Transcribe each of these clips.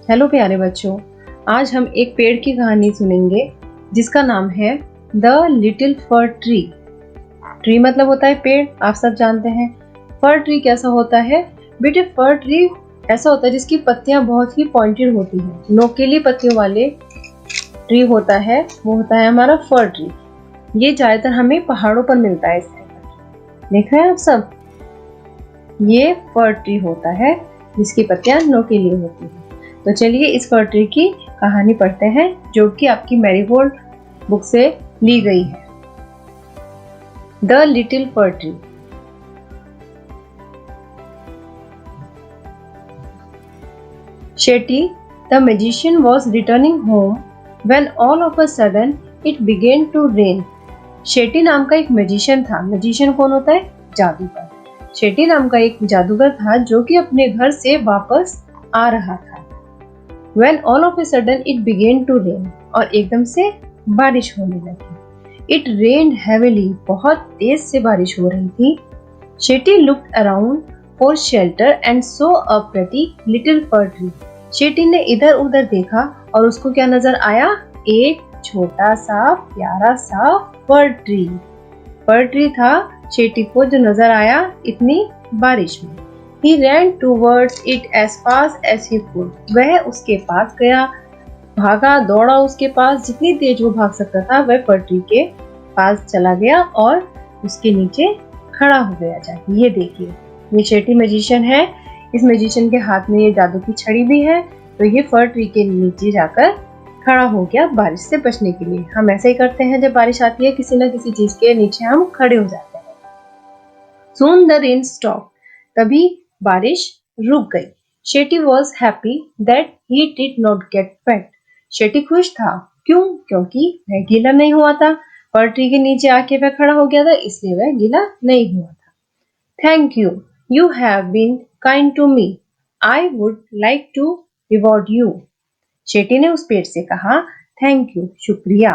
Hello प्यारे बच्चों, आज हम एक पेड़ की कहानी सुनेंगे जिसका नाम है the little fir tree. Tree मतलब होता है पेड़, आप सब जानते हैं। फर ट्री कैसा होता है बेटे? फर ट्री ऐसा होता है जिसकी पत्तियां बहुत ही पॉइंटेड होती हैं, नोकीली पत्तियों वाले ट्री होता है, वो होता है हमारा फर ट्री। ये ज्यादातर हमें पहाड़ों पर मिलता है। इस देखा है आप सब, ये फर ट्री होता है जिसकी पत्तियां नोकीली होती हैं। तो चलिए इस फर ट्री की कहानी पढ़ते हैं जो कि आपकी मैरीगोल्ड बुक से ली गई है। The little fir tree. Shetty the magician was returning home when all of a sudden it began to rain. Shetty नाम का एक मैजिशियन था। मैजिशियन कौन होता है? जादूगर। शेटी नाम का एक जादूगर था जो कि अपने घर से वापस आ रहा था। When all of a sudden it began to rain, और एकदम से बारिश होने लगी। It rained heavily, बहुत तेज से बारिश हो रही थी। Shetty looked around for shelter and saw a pretty little fir tree. Shetty ने इधर उधर देखा और उसको क्या नजर आया? एक छोटा सा प्यारा सा फर ट्री। फर ट्री था शेटी को जो नजर आया इतनी बारिश में। He ran towards it as fast as he could. वह उसके पास गया, भागा दौड़ा उसके पास, जितनी तेज वो भाग सकता था वह फर ट्री के पास चला गया और उसके नीचे खड़ा हो गया। जाके ये देखिए, ये शेटी मैजिशियन है। इस मैजिशियन के हाथ में ये जादू की छड़ी भी है। तो ये फर ट्री के नीचे जाकर खड़ा हो गया बारिश से बचने के लिए। हम ऐसे ही करते हैं, जब बारिश आती है किसी न किसी चीज के नीचे हम खड़े हो जाते हैं। Soon the rain stopped. तभी बारिश रुक गई। Shetty was happy that he did not get wet. Shetty खुश था। क्यों? क्योंकि वह गीला नहीं हुआ था। फर ट्री के नीचे आके वह खड़ा हो गया था, इसलिए वह गीला नहीं हुआ था। Thank you, you have been kind to me, I would like to reward you. Shetty ने उस पेड़ से कहा, थैंक यू, शुक्रिया,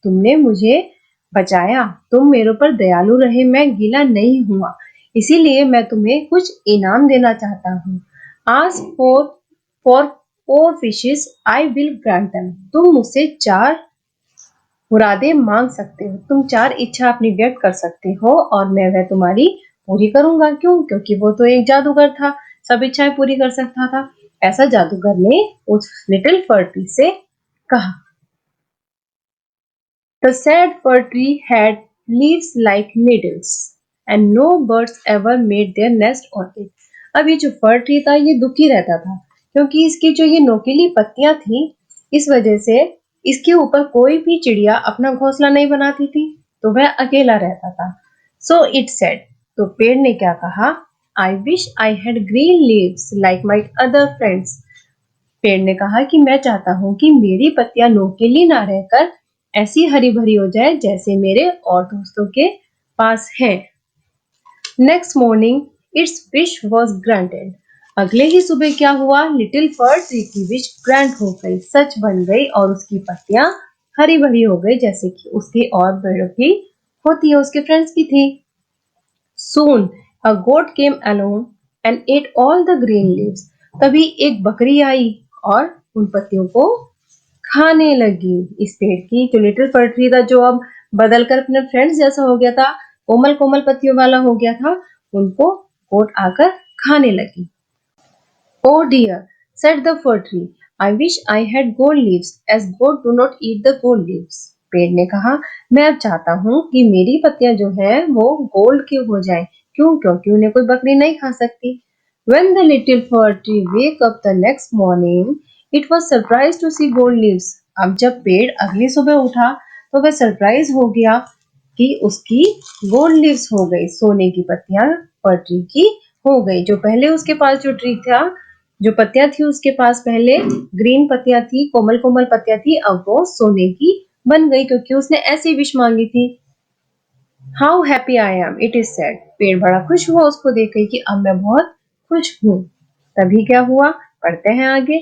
तुमने मुझे बचाया, तुम मेरे पर दयालु रहे, मैं गीला नहीं हुआ, इसीलिए मैं तुम्हें कुछ इनाम देना चाहता हूँ। Ask for 4 fishes, I will grant them. तुम मुझसे 4 मुरादे मांग सकते हो, तुम 4 इच्छा अपनी व्यक्त कर सकते हो और मैं वह तुम्हारी पूरी करूंगा। क्यों? क्योंकि वो तो एक जादूगर था, सब इच्छाएं पूरी कर सकता था। ऐसा जादूगर ने उस लिटिल फर ट्री से कहा। The sad fir tree had leaves like needles and no birds ever made their nest on it. अब ये जो फर ट्री था ये दुखी रहता था क्योंकि इसकी जो ये नोकीली पत्तियां थी, इस वजह से इसके ऊपर कोई भी चिड़िया अपना घोंसला नहीं बनाती थी, तो वह अकेला रहता था। So it said, तो पेड़ ने क्या कहा? I wish I had green leaves like my other friends. पेड़ ने कहा कि मैं चाहता हूं कि मेरी पत्तियां नोकीली ना रहकर ऐसी हरी भरी हो जाए जैसे मेरे और दोस्तों के पास है। Next morning it's wish was granted. अगले ही सुबह क्या हुआ? लिटिल फर ट्री की विश ग्रांट हो गई, सच बन गई और उसकी पत्तियां हरी भरी हो गई जैसे कि उसके और पेड़ों की होती है, उसके फ्रेंड्स की थी। Soon a goat came along and ate all the green leaves. तभी एक बकरी आई और उन पत्तियों को खाने लगी। इस पेड़ की जो लिटिल फर ट्री था, जो अब बदलकर अपने फ्रेंड्स जैसा हो गया था, कोमल कोमल पत्तियों वाला हो गया था, उनको गोट आकर खाने लगी। Oh dear, said the fir tree, I wish I had gold leaves, as goat do not eat the gold leaves. पेड़ ने कहा, मैं अब चाहता हूँ कि मेरी पत्तियां जो हैं वो गोल्ड की हो जाएं। क्यों? क्योंकि उन्हें कोई बकरी नहीं खा सकती। When the little fir tree wake up the next morning, it was surprised to see gold leaves. अब जब पेड़ अगली सुबह उठा तो वह सरप्राइज हो गया कि उसकी गोल्ड लीव्स हो गई, सोने की पत्तियां फर ट्री की हो गई। जो पहले उसके पास जो ट्री था, जो पत्तियां थी उसके पास पहले ग्रीन पत्तियां थी, कोमल कोमल पत्तियां थी, अब वो सोने की बन गई क्योंकि उसने ऐसी विश मांगी थी। How happy I am, it is said. पेड़ बड़ा खुश हुआ उसको देखकर कि अब मैं बहुत खुश हूँ। तभी क्या हुआ? पढ़ते हैं आगे।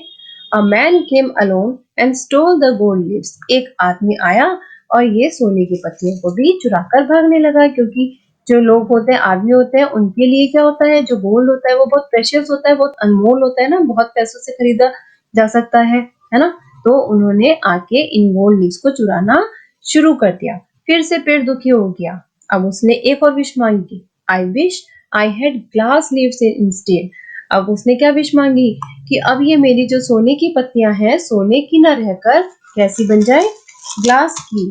A man came alone and stole the gold leaves. एक आदमी आया और ये सोने की पत्तियों को भी चुराकर भागने लगा, क्योंकि जो लोग होते हैं, आदमी होते हैं, उनके लिए क्या होता है, जो गोल्ड होता है वो बहुत प्रेशियस होता है, बहुत अनमोल होता है ना, बहुत पैसों से खरीदा जा सकता है ना। तो उन्होंने आके इन गोल्ड लीव्स को चुराना शुरू कर दिया। फिर से पेड़ दुखी हो गया। अब उसने एक और विश मांगी, I wish I had glass leaves instead. अब उसने क्या विश मांगी कि अब ये मेरी जो सोने की पत्तियां हैं, सोने की ना रहकर कैसी बन जाए, ग्लास की।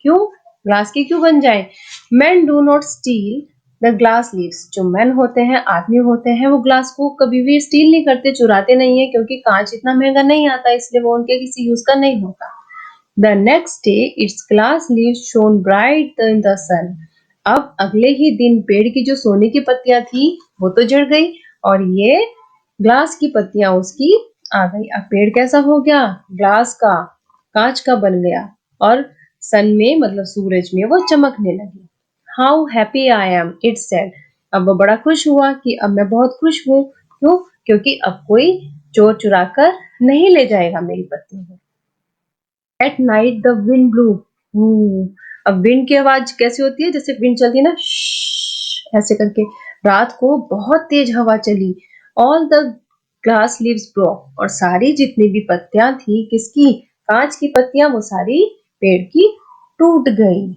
क्यों ग्लास की क्यों बन जाए? Men do not steal the glass leaves। जो मैन होते हैं, आदमी होते हैं, वो ग्लास को कभी भी स्टील नहीं करते, चुराते नहीं है, क्योंकि कांच इतना महंगा नहीं आता, इसलिए वो उनके किसी यूज का नहीं होता। The next day its glass leaves shone bright in the sun। अब अगले ही दिन पेड़ की जो सोने की पत्तियां थी वो तो झड़ गई, और ये ग्लास की पत्तियां उसकी आ गई। अब पेड़ कैसा हो गया? ग्लास का, कांच का बन गया, और सन में मतलब सूरज में वो चमकने लगी। How happy I am it said. अब वो बड़ा खुश हुआ कि अब मैं बहुत खुश हूँ। क्यों? क्योंकि अब कोई चोर चुरा कर नहीं ले जाएगा मेरी पत्तियों को। At night the wind blue. अब विंड की आवाज कैसी होती है? जैसे विंड चलती है ना, ऐसे करके। रात को बहुत तेज हवा चली। All the glass leaves broke. और सारी जितनी भी पत्तियां थी, किसकी? कांच की पत्तियां, वो सारी पेड़ की टूट गई।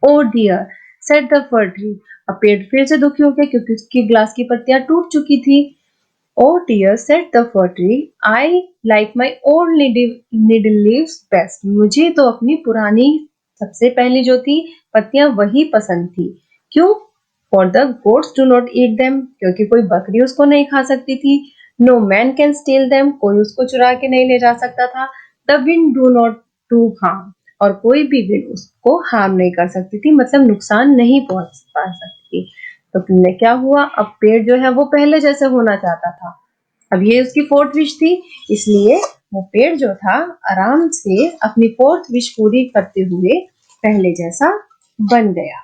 Oh dear said the fir tree. अब पेड़ फिर से दुखी हो गया क्योंकि उसकी ग्लास की पत्तियां टूट चुकी थी। Oh dear, said the fir tree, I like my old needle leaves best। मुझे तो अपनी पुरानी सबसे पहली जो थी पत्तियां वही पसंद थी। क्यों? For the goats do not eat them। क्योंकि कोई बकरी उसको नहीं खा सकती थी। No man can steal them। कोई उसको चुरा के नहीं ले जा सकता था। The wind do not do harm। और कोई भी विंड उसको हार्म नहीं कर सकती थी, मतलब नुकसान नहीं पहुंच पा सकती थी। तो क्या हुआ? अब पेड़ जो है वो पहले जैसे होना चाहता था। अब ये उसकी फोर्थ विश थी, इसलिए वो पेड़ जो था आराम से अपनी फोर्थ विश पूरी करते हुए पहले जैसा बन गया।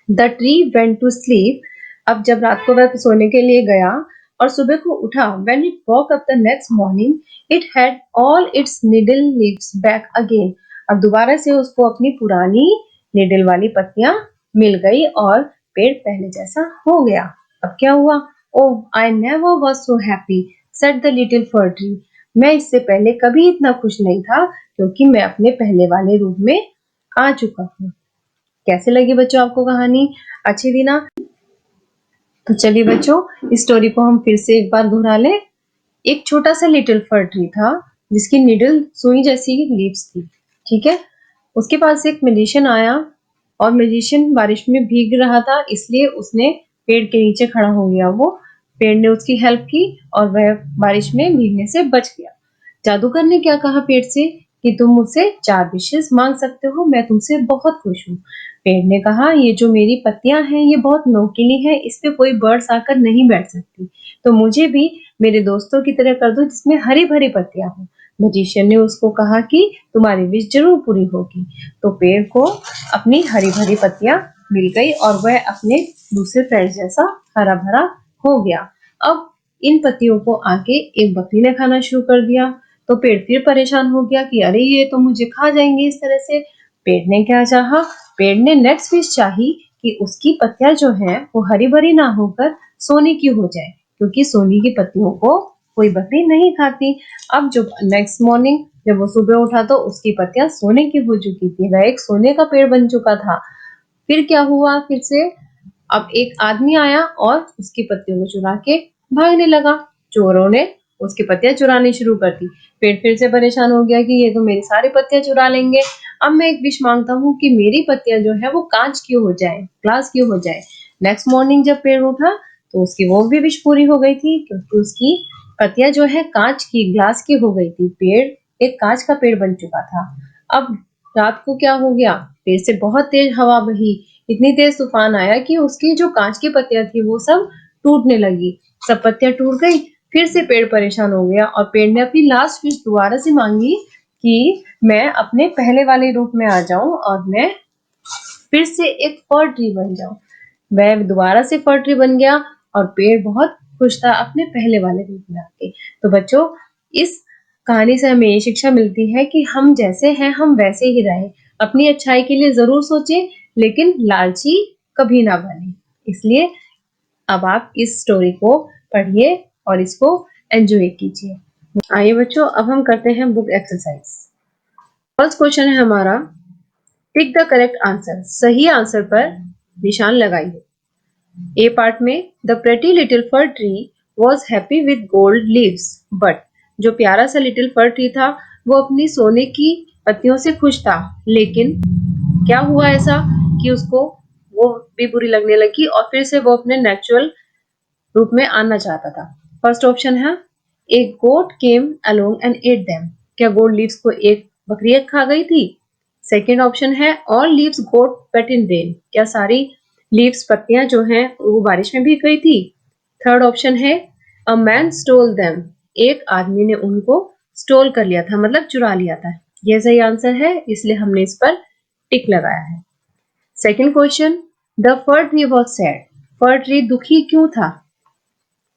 The tree went to sleep. अब जब रात को वह सोने के लिए गया और सुबह को उठा, when it walk up the next morning it had all it's needle leaves back again. अब दोबारा से उसको अपनी पुरानी निडल वाली पत्तियां मिल गई और पेड़ पहले जैसा हो गया। अब क्या हुआ? Oh I never was so happy said the little fir tree. मैं इससे पहले कभी इतना खुश नहीं था, क्योंकि मैं अपने पहले वाले रूप में आ चुका हूँ। कैसे लगी बच्चों आपको कहानी? अच्छी थी ना? तो चलिए बच्चों, इस स्टोरी को हम फिर से एक बार दोहरा लें। एक छोटा सा लिटिल फर ट्री था जिसकी निडल सुई जैसी लीव्स थी। ठीक है। उसके पास एक मैजिशियन आया, और मैजिशियन बारिश में भीग रहा था, इसलिए उसने पेड़ के नीचे खड़ा हो गया। वो पेड़ ने उसकी हेल्प की और वह बारिश में भीगने से बच गया। जादूगर ने क्या कहा पेड़ से कि तुम मुझसे 4 विशेस मांग सकते हो, मैं तुमसे बहुत खुश हूँ। पेड़ ने कहा ये जो मेरी पत्तियां हैं ये बहुत नोकीली है, इस पे कोई बर्ड्स आकर नहीं बैठ सकती, तो मुझे भी मेरे दोस्तों की तरह कर दो जिसमें हरी भरी पत्तियां हो। मैजिशियन ने उसको कहा कि तुम्हारी विश जरूर पूरी होगी। तो पेड़ को अपनी हरी भरी पत्तियां मिल गई और वह अपने दूसरे फ्रेंड जैसा हरा भरा हो गया। अब इन पत्तियों को आके एक बकरी ने खाना शुरू कर दिया। तो पेड़ फिर परेशान हो गया कि अरे ये तो मुझे खा जाएंगे इस तरह से। पेड़ ने क्या चाहा? पेड़ ने नेक्स्ट विश चाही कि उसकी पत्तियां जो है वो हरी भरी ना होकर सोने की हो जाए, क्योंकि सोने की पत्तियों को कोई बकरी नहीं खाती। अब जब नेक्स्ट मॉर्निंग जब वो सुबह उठा तो उसकी पत्तियां सोने की हो चुकी थी, वह एक सोने का पेड़ बन चुका था। फिर क्या हुआ? फिर से अब एक आदमी आया और उसकी पत्तियों को चुरा के भागने लगा। चोरों ने उसकी पत्तियां चुरानी शुरू कर दी। पेड़ फिर से परेशान हो गया कि ये तो मेरी सारी पत्तियां चुरा लेंगे। अब मैं एक विश मांगता हूँ कि मेरी पत्तियां जो है वो कांच की हो जाए, ग्लास की हो जाए। नेक्स्ट मॉर्निंग जब पेड़ उठा तो उसकी वो भी विश पूरी हो गई थी, क्योंकि उसकी पत्तियां जो है कांच की, ग्लास की हो गई थी। पेड़ एक कांच का पेड़ बन चुका था। अब रात को क्या हो गया? पेड़ से बहुत तेज हवा बही, इतनी तेज तूफान आया कि उसकी जो कांच की पत्तियां थी वो सब टूटने लगी। सब पत्तियां टूट गई। फिर से पेड़ परेशान हो गया और पेड़ ने अपनी लास्ट विश दोबारा से मांगी कि मैं अपने पहले वाले रूप में आ जाऊं और मैं फिर से एक फर ट्री बन जाऊं। वह दोबारा से फर ट्री बन गया और पेड़ बहुत खुश था अपने पहले वाले रूप में आके। तो बच्चों, इस कहानी से हमें ये शिक्षा मिलती है कि हम जैसे हैं हम वैसे ही रहें। अपनी अच्छाई के लिए जरूर सोचें, लेकिन लालची कभी ना बने। इसलिए अब आप इस स्टोरी को पढ़िए और इसको एंजॉय कीजिए। आइए बच्चों, अब हम करते हैं बुक एक्सरसाइज। फर्स्ट क्वेश्चन है हमारा, टिक द करेक्ट आंसर। सही आंसर पर निशान लगाइए। ए पार्ट में, the pretty little fir tree was happy with gold leaves but, जो प्यारा सा लिटिल फर ट्री था वो अपनी सोने की पत्तियों से खुश था, लेकिन क्या हुआ ऐसा कि उसको वो भी बुरी लगने लगी और फिर से वो अपने नेचुरल रूप में आना चाहता था। फर्स्ट ऑप्शन है, एक goat came along and ate them. क्या गोल्ड लीव्स को एक बकरी खा गई थी? सेकेंड ऑप्शन है, all leaves got wet in rain. क्या सारी लीव्स पत्तियां जो हैं वो बारिश में भीग गई थी? थर्ड ऑप्शन है, अ मैन स्टोल देम। एक आदमी ने उनको स्टोल कर लिया था, मतलब चुरा लिया था। यह सही आंसर है, इसलिए हमने इस पर टिक लगाया है। Second question, the fir tree was sad. For tree दुखी क्यों था?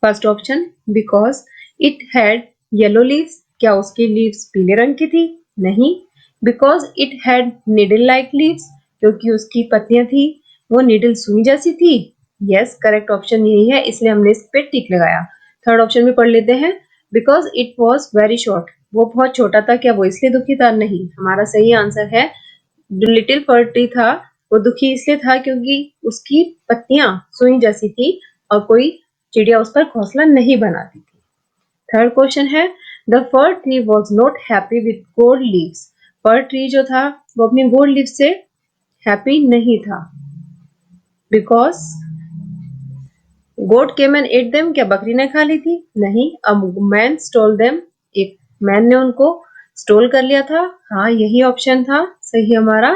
First option, because it had yellow leaves. क्या उसकी लीव्स पीले रंग की थी? नहीं। Because it had needle like leaves. क्योंकि उसकी पत्तियां थी वो निडल सुई जैसी थी। यस, करेक्ट ऑप्शन यही है, इसलिए हमने इस पे टिक लगाया। थर्ड ऑप्शन में पढ़ लेते हैं, because it was very short. वो बहुत छोटा था, क्या वो इसलिए दुखी था? नहीं। हमारा सही आंसर है, जो लिटिल फर ट्री था वो दुखी इसलिए था क्योंकि उसकी पत्तियां सुई जैसी थी और कोई चिड़िया उस पर घोंसला नहीं बनाती थी। थर्ड क्वेश्चन है, the fir tree was not happy with gold leaves. For tree जो था वो अपनी गोल्ड लीव से हैप्पी नहीं था। Because goat came and ate them. क्या बकरी ने खा ली थी? नहीं। A man stole them. एक मैन ने उनको स्टोल कर लिया था। हाँ, यही ऑप्शन था सही हमारा।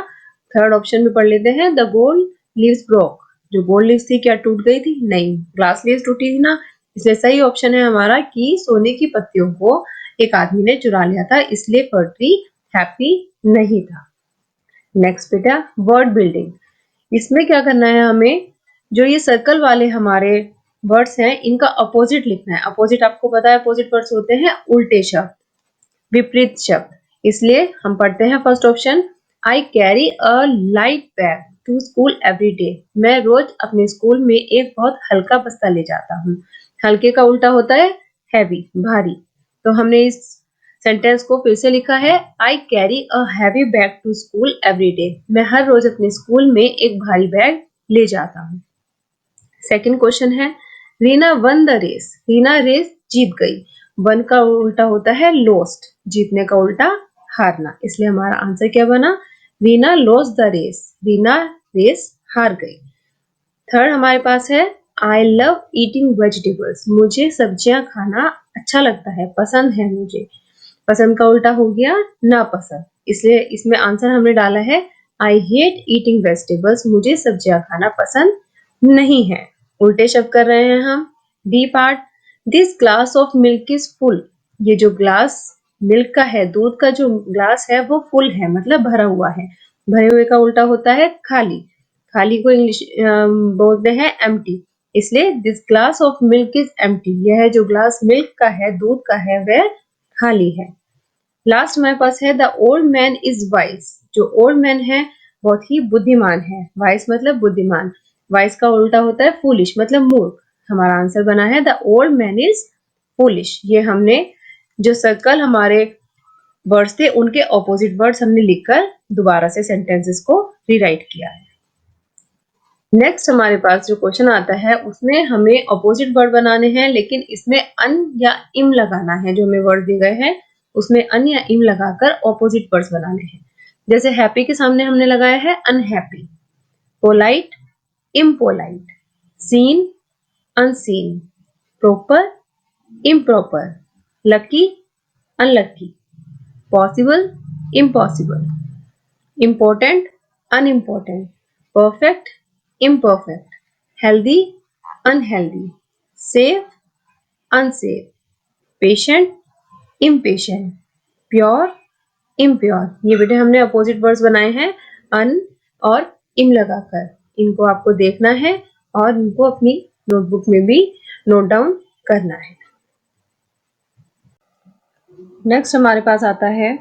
थर्ड ऑप्शन में पढ़ लेते हैं, द गोल्ड लीव्स ब्रोक। जो गोल्ड लीव्स थी क्या टूट गई थी? नहीं, ग्लास लीव्स टूटी थी ना। इसलिए सही ऑप्शन है हमारा कि सोने की पत्तियों को एक आदमी ने चुरा लिया था, इसलिए फर ट्री हैप्पी नहीं था। नेक्स्ट बेटा, वर्ड बिल्डिंग। इसमें क्या करना है हमें, जो ये सर्कल वाले हमारे वर्ड्स हैं इनका अपोजिट लिखना है। अपोजिट आपको पता है, अपोजिट वर्ड्स होते हैं उल्टे शब्द, विपरीत शब्द। इसलिए हम पढ़ते हैं first option, I carry a light bag to school every day. मैं रोज अपने स्कूल में एक बहुत हल्का बस्ता ले जाता हूँ। हल्के का उल्टा होता है हैवी, भारी। तो हमने इस सेंटेंस को फिर से लिखा है, I carry a heavy bag to school every day. मैं हर रोज अपने स्कूल में एक भारी बैग ले जाता हूँ। सेकंड क्वेश्चन है, Reena won the race. Reena race जीत गई। वन का उल्टा होता है लॉस्ट, जीतने का उल्टा हारना। इसलिए हमारा आंसर क्या बना, Reena lost the race. Reena race हार गई। थर्ड हमारे पास है, आई लव ईटिंग वेजिटेबल्स। मुझे सब्जियां खाना अच्छा लगता है, पसंद है मुझे। पसंद का उल्टा हो गया नापसंद, इसलिए इसमें आंसर हमने डाला है, आई हेट ईटिंग वेजिटेबल्स। मुझे सब्जियां खाना पसंद नहीं है। उल्टे शब्द कर रहे हैं हम। D part, this glass of milk is full. ये जो ग्लास मिल्क का है, दूध का जो ग्लास है वो फुल है, मतलब भरा हुआ है। भरे हुए का उल्टा होता है खाली। खाली को इंग्लिश बोलते हैं एम्प्टी। इसलिए this glass of milk is empty. यह जो ग्लास मिल्क का है, दूध का है, वह खाली है। लास्ट हमारे पास है, the old man is wise. जो ओल्ड मैन है बहुत ही बुद्धिमान है। वाइज मतलब बुद्धिमान। वाइज का उल्टा होता है फूलिश, मतलब मूर्ख। हमारा आंसर बना है, the old man is foolish. ये हमने जो सर्कल हमारे वर्ड्स थे उनके ऑपोजिट वर्ड्स हमने लिखकर दोबारा से सेंटेंसेस को रीराइट किया है। नेक्स्ट हमारे पास जो क्वेश्चन आता है उसमें हमें ऑपोजिट वर्ड बनाने हैं, लेकिन इसमें अन या इम लगाना है। जो हमें वर्ड दिए गए हैं उसमें अन या इम लगाकर ऑपोजिट वर्ड्स बनाने हैं। जैसे हैप्पी के सामने हमने लगाया है unhappy, polite impolite, scene unseen, proper improper, lucky unlucky, possible impossible, important unimportant, perfect imperfect, healthy unhealthy, safe unsafe, patient impatient, pure impure। ये बेटे हमने अपोजिट वर्ड्स बनाए हैं अन और इम लगाकर। इनको आपको देखना है और इनको अपनी नोटबुक में भी नोट डाउन करना है। नेक्स्ट हमारे पास आता है,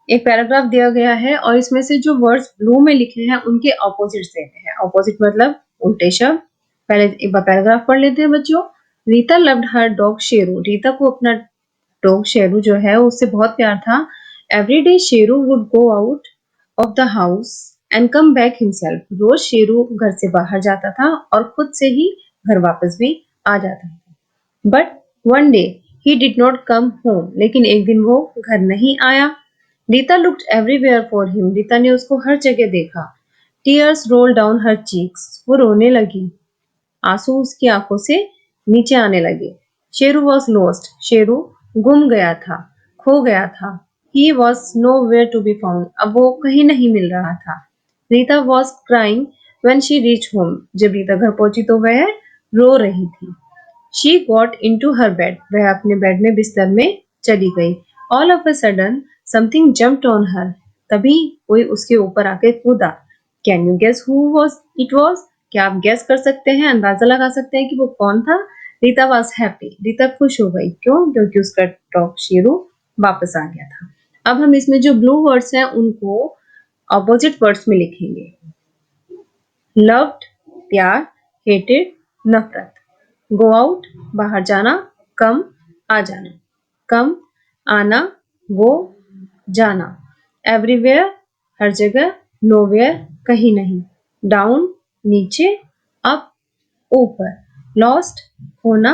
एक पैराग्राफ दिया गया है और इसमें से जो वर्ड्स ब्लू में लिखे हैं उनके ऑपोजिट देने हैं। ऑपोजिट मतलब उल्टे शब्द। पहले एक बार पैराग्राफ पढ़ लेते हैं बच्चों। Rita loved her dog Sheru. Rita को अपना डॉग शेरू जो है उससे बहुत प्यार था। Every day Sheru would go out of the house and come back himself. रोज शेरू घर से बाहर जाता था और खुद से ही घर वापस भी आ जाता था। But one day he did not come home. लेकिन एक दिन वो घर नहीं आया। Rita looked everywhere for him. Rita ने उसको हर जगह देखा। Tears roll down her cheeks. वो रोने लगी। आंसू उसकी आंखों से नीचे आने लगे। Sheru was lost. शेरू गुम गया था, खो गया था। He was nowhere to be found. अब वो कहीं नहीं मिल रहा था। Rita was crying when she reach home. जब रीता घर पहुंची तो वह रो रही थी। She got into her bed. वह अपने बेड में बिस्तर में चली गई। All of a sudden something jumped on her. तभी कोई उसके ऊपर आके कूदा। Can you guess who was it was? क्या आप गेस कर सकते हैं, अंदाजा लगा सकते हैं कि वो कौन था? Rita was happy. रीता खुश हो गई। क्यों? क्योंकि उसका डॉग शेरू वापस आ गया था। अब हम इसमें जो ब्लू वर्ड्स हैं उनको ऑपोजिट वर्ड्स में लिखेंगे। लव्ड प्यार, हेटेड नफरत। गो आउट बाहर जाना, कम आ जाना, कम आना, गो जाना। एवरीवेयर हर जगह, नोवेयर कहीं नहीं, डाउन नीचे, अप ऊपर, लॉस्ट होना,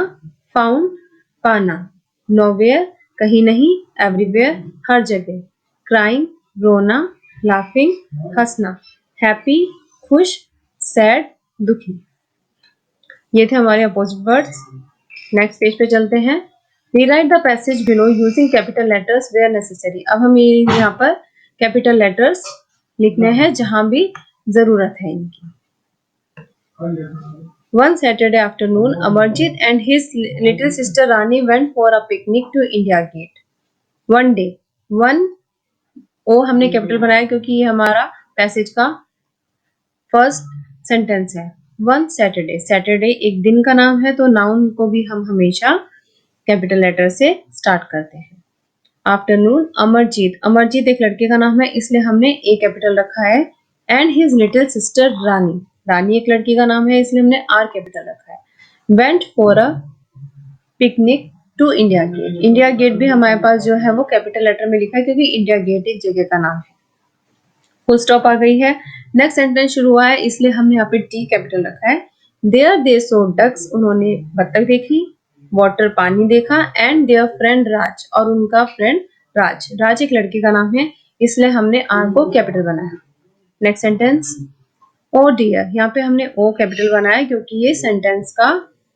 फाउंड पाना, नोवेयर कहीं नहीं, एवरीवेयर हर जगह, क्राइंग रोना, लाफिंग हंसना, हैप्पी खुश, सैड दुखी। ये थे हमारे अपोजिट वर्ड्स। नेक्स्ट पेज पे चलते हैं। Rewrite the passage below using capital letters where necessary. अब हम यहाँ पर कैपिटल लेटर्स लिखने हैं जहां भी जरूरत है इनकी। One Saturday afternoon, Amarjit and his little sister Rani went for a picnic to India Gate. One day, one ओ हमने कैपिटल बनाया क्योंकि ये हमारा पैसेज का फर्स्ट सेंटेंस है। वन सैटरडे, सैटरडे एक दिन का नाम है तो नाउन को भी हम हमेशा कैपिटल लेटर से स्टार्ट करते हैं। आफ्टरनून, अमरजीत, अमरजीत एक लड़के का नाम है इसलिए हमने ए कैपिटल रखा है। एंड हिज लिटिल सिस्टर रानी, रानी एक लड़की का नाम है इसलिए हमने आर कैपिटल रखा है। Went for a picnic to India Gate, India Gate भी हमारे पास जो है वो कैपिटल लेटर में लिखा है क्योंकि इंडिया गेट एक जगह का नाम है। फुल स्टॉप आ गई है। नेक्स्ट सेंटेंस शुरू हुआ है इसलिए हमने यहाँ पे टी कैपिटल रखा है। देयर दे सो डक्स, उन्होंने बत्तख देखी। वाटर पानी देखा। एंड देयर फ्रेंड राज, और उनका फ्रेंड राज, राज एक लड़के का नाम है इसलिए हमने आर को कैपिटल बनाया। नेक्स्ट सेंटेंस, ओ डियर, यहाँ पे हमने ओ कैपिटल बनाया क्योंकि ये सेंटेंस का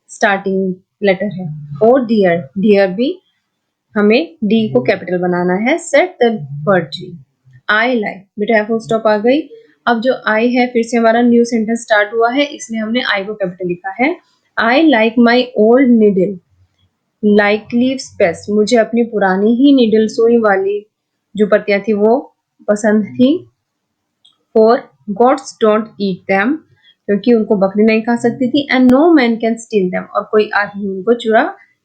स्टार्टिंग लेटर है। ओ डियर, डियर भी हमें डी को कैपिटल बनाना है। Set the word tree. I like, बेटा फुल स्टॉप आ गई। अब जो आई है फिर से हमारा न्यू सेंटेंस स्टार्ट हुआ है इसलिए हमने आई को कैपिटल लिखा है। I like my old needle like leaves best, मुझे अपनी पुरानी ही नीडल सुई वाली जो पत्तियां थी वो पसंद थी। For gods don't eat them, क्योंकि उनको बकरी नहीं खा सकती थी। And no man can steal them, और कोई आदमी उनको चुरा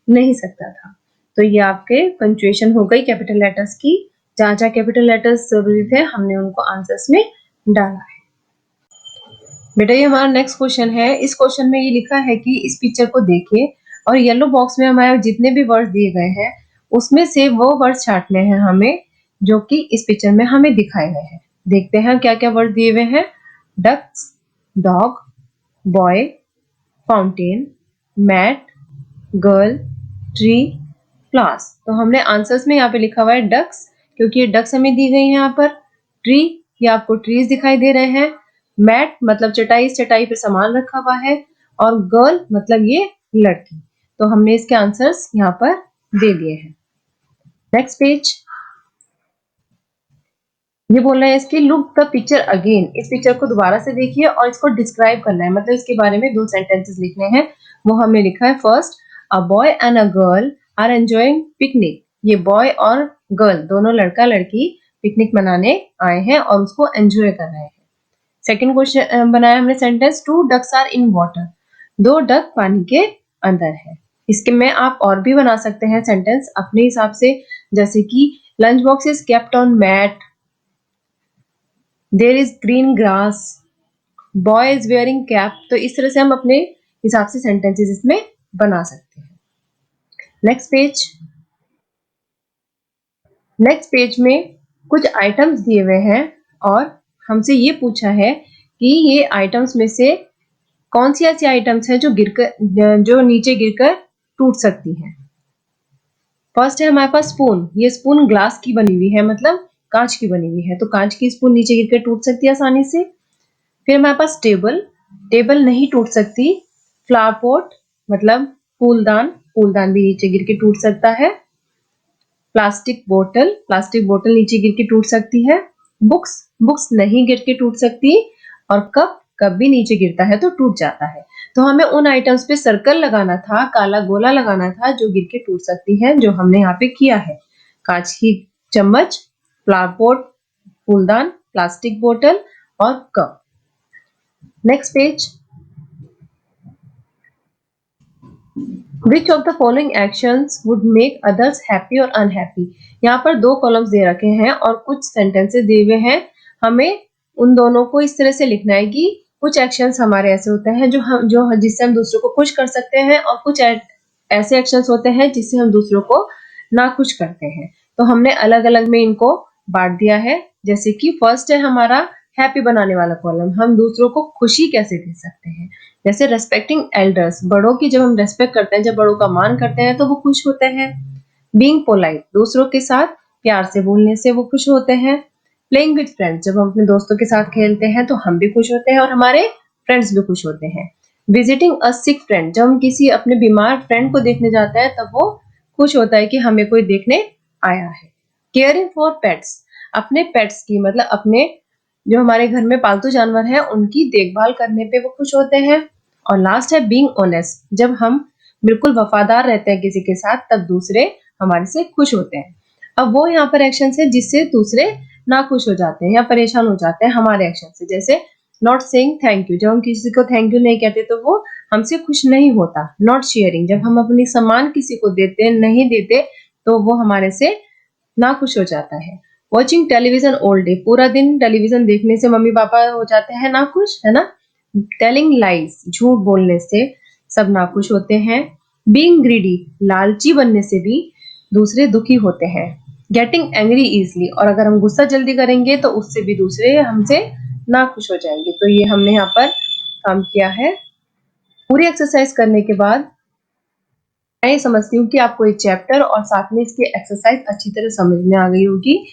नहीं सकता था। तो ये आपके पंक्चुएशन हो गई कैपिटल लेटर्स की। जहां जहां कैपिटल लेटर्स जरूरी थे हमने उनको आंसर्स में डाला है। बेटा ये हमारा नेक्स्ट क्वेश्चन है। इस क्वेश्चन में ये लिखा है कि इस पिक्चर को देखिए और येलो बॉक्स में हमारे जितने भी वर्ड्स दिए गए हैं उसमें से वो वर्ड्स छांटने हैं हमें जो कि इस पिक्चर में हमें दिखाए गए हैं। देखते हैं क्या क्या वर्ड दिए हुए हैं। Ducks, dog, boy, fountain, mat, girl, tree, class. तो हमने आंसर्स में यहाँ पे लिखा हुआ है डक्स क्योंकि ये डक्स हमें दी गई है यहाँ पर। ट्री, ये आपको ट्रीज दिखाई दे रहे हैं। मैट मतलब चटाई, इस चटाई पे सामान रखा हुआ है। और गर्ल मतलब ये लड़की। तो हमने इसके आंसर्स यहाँ पर दे दिए हैं। नेक्स्ट पेज, ये बोल रहे हैं इसकी लुक द पिक्चर अगेन, इस पिक्चर को दोबारा से देखिए और इसको डिस्क्राइब करना है, मतलब इसके बारे में 2 सेंटेंसेस लिखने हैं। वो हमने लिखा है first, a boy and a girl are enjoying picnic. ये बॉय और गर्ल दोनों लड़का लड़की पिकनिक मनाने आए हैं और उसको एंजॉय कर रहे हैं। सेकेंड क्वेश्चन बनाया हमने sentence, 2 ducks are in water, 2 duck पानी के अंदर है। इसके में आप और भी बना सकते हैं सेंटेंस अपने हिसाब से, जैसे कि lunch box is kept on mat, there is green grass, boy is wearing cap. तो इस तरह से हम अपने हिसाब से सेंटेंसेस इसमें बना सकते हैं। नेक्स्ट पेज, नेक्स्ट पेज में कुछ आइटम्स दिए हुए हैं और हमसे ये पूछा है कि ये आइटम्स में से कौन सी ऐसी आइटम्स हैं जो नीचे गिरकर टूट सकती हैं। फर्स्ट है हमारे पास स्पून। ये स्पून ग्लास की बनी हुई है, मतलब कांच की बनी हुई है, तो कांच की स्पून नीचे गिरकर टूट सकती है आसानी से। फिर हमारे पास टेबल। टेबल नहीं टूट सकती। फ्लावर पॉट मतलब फूलदान। फूलदान भी नीचे गिर के टूट सकता है। प्लास्टिक बोतल। प्लास्टिक बोतल नीचे गिर के टूट सकती है। बुक्स। बुक्स नहीं गिर के टूट सकती। और कप। कप भी नीचे गिरता है तो टूट जाता है। तो हमें उन आइटम्स पे सर्कल लगाना था, काला गोला लगाना था जो गिर के टूट सकती है, जो हमने यहाँ पे किया है। कांच की चम्मच, फ्लावर पॉट, फूलदान, प्लास्टिक बोतल और cup. Next page. Which of the following actions would make others happy or unhappy? यहाँ पर दो कॉलम्स दे रखे हैं और कुछ सेंटेंसेस दिए हुए हैं। हमें उन दोनों को इस तरह से लिखना है कि कुछ एक्शंस हमारे ऐसे होते हैं जिससे हम दूसरों को खुश कर सकते हैं, और कुछ ऐसे एक्शंस होते हैं जिससे हम दूसरों को ना खुश करते हैं। तो हमने अलग अलग में इनको बांट दिया है। जैसे कि फर्स्ट है हमारा हैप्पी बनाने वाला कॉलम। हम दूसरों को खुशी कैसे दे सकते हैं। जैसे रेस्पेक्टिंग एल्डर्स, बड़ों की जब हम रेस्पेक्ट करते हैं, जब बड़ों का मान करते हैं तो वो खुश होते हैं। बीइंग पोलाइट, दूसरों के साथ प्यार से बोलने से वो खुश होते हैं। प्लेइंग विद फ्रेंड्स, जब हम अपने दोस्तों के साथ खेलते हैं तो हम भी खुश होते हैं और हमारे फ्रेंड्स भी खुश होते हैं। विजिटिंग अ सिक फ्रेंड, जब हम किसी अपने बीमार फ्रेंड को देखने जाते हैं तब वो खुश होता है कि हमें कोई देखने आया है। केयरिंग फॉर पेट्स, अपने पेट्स की मतलब अपने जो हमारे घर में पालतू जानवर हैं उनकी देखभाल करने पे वो खुश होते हैं। और लास्ट है बीइंग ऑनेस्ट, जब हम बिल्कुल वफादार रहते हैं किसी के साथ तब दूसरे हमारे से खुश होते हैं। अब वो यहाँ पर एक्शन है जिससे दूसरे ना खुश हो जाते हैं या परेशान हो जाते हैं हमारे एक्शन से। जैसे नॉट सेइंग थैंक यू, जब हम किसी को थैंक यू नहीं कहते तो वो हमसे खुश नहीं होता। नॉट शेयरिंग, जब हम अपनी सम्मान किसी को नहीं देते तो वो हमारे से ना खुश हो जाता है। वॉचिंग टेलीविजन ऑल डे, पूरा दिन टेलीविजन देखने से मम्मी पापा हो जाते हैं ना खुश, है ना। टेलिंग लाइज, झूठ बोलने से सब नाखुश होते हैं। बीइंग ग्रीडी, लालची बनने से भी दूसरे दुखी होते हैं। गेटिंग एंग्री इजली, और अगर हम गुस्सा जल्दी करेंगे तो उससे भी दूसरे हमसे नाखुश हो जाएंगे। तो ये हमने यहाँ पर काम किया है। पूरी एक्सरसाइज करने के बाद मैं ये समझती हूँ कि आपको ये चैप्टर और साथ में इसकी एक्सरसाइज अच्छी तरह समझ में आ गई होगी।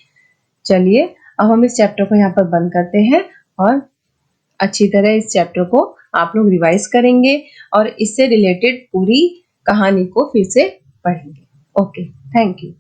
चलिए अब हम इस चैप्टर को यहाँ पर बंद करते हैं और अच्छी तरह इस चैप्टर को आप लोग रिवाइज करेंगे और इससे रिलेटेड पूरी कहानी को फिर से पढ़ेंगे। Okay, thank you.